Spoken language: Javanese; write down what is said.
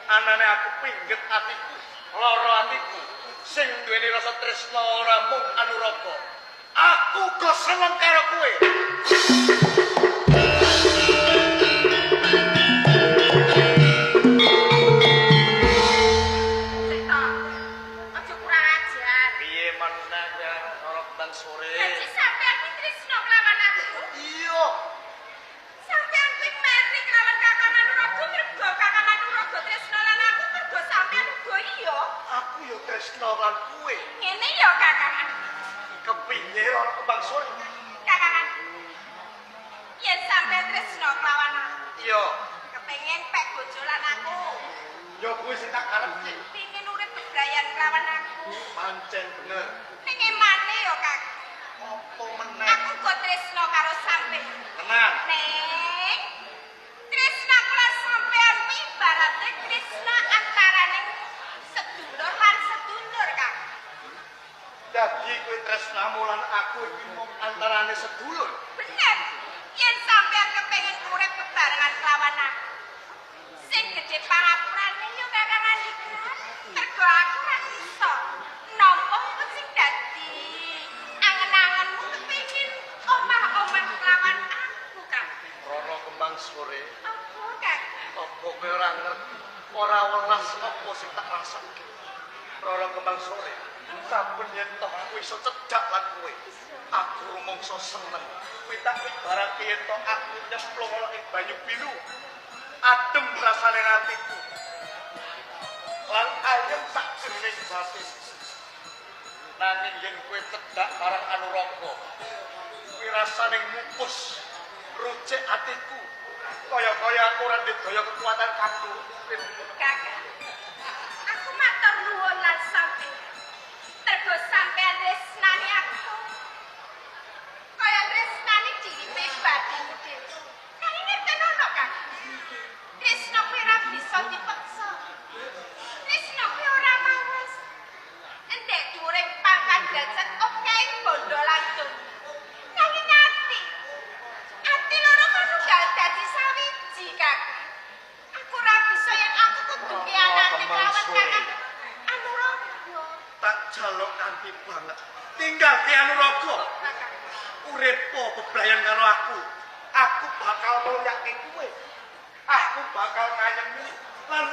Anane aku pinggit atiku, lara atiku. Sing duweni rasa tresna ora mung Anuraka. Aku uga seneng karo kowe. Sore. Jadi sampean kuwi tresno kelawan aku? Iya. Sampean kuwi meri kelawan Kakang Anuraga mergo Kakang Anuraga tresno lan aku mergo sampean uga iya. Aku yo tresno lan kowe. Ngene yo Kakang. Kepinye ora kembang sore. Kakang. Yen sampean tresno kelawan aku. Iya. Kepengin pek bojo lan aku. Yo kuwi sing tak karepke. Pengin urip bebrayan kelawan aku. Pancen bener. Ning emane yo Kak. Apa meneh? Aku kok tresno karo sampean. Tenan. Ning tresna kula sampean kuwi ibarate tresna antarane sedulur lan sedulur Kak. Dadi kuwi tresnamu lan aku iki mung antarane sedulur. Bener. Yen sampean kepengin urip bebarengan kelawan aku. Sing gedhe pangapurane yo Kakang Andika. Mergo aku ra iso nampa sing dadi angen-angenmu kepengin omah-omah kelawan aku, Kak. Roro kembang sore. Apa, Kak? Apa kowe ora ngerti? Ora welas apa sing tak rasake. Roro kembang sore. Saben yen toh aku iso cedhak lan kowe. Aku rumangsa seneng. Kuwi tak ibarat yen toh aku nyemplung ana ing banyu biru. Adem rasane atiku. Lan ayem sak jroning batin. Nanging yen kowe cedhak marang Anuraga, kuwi rasane ngupus rucik atiku. Kaya-kaya aku ora ndedaya kekuatan kanggo urip. Kakak. Aku matur nuwun lan sampeyan. Mergo sampeyan tresnani aku. Kaya tresnani diripe badanmu dhewe. Nanging ngerten ono, Kak. Tresna kuwi ora bisa dipaksa. Tresna kuwi ora mawas. Endek dhuwuring pangkat derajat oke bondo lantung. Nanging ati loro manunggal dadi sawiji, Kak. Aku ora bisa yen aku kudu kianati kelawan Kakang Anuraga. Tak jaluk kanthi banget. Tinggal ki Anuraga. Urippo bebrayan karo aku. Aku bakal mulyake kowe. Aku bakal ngayengi lan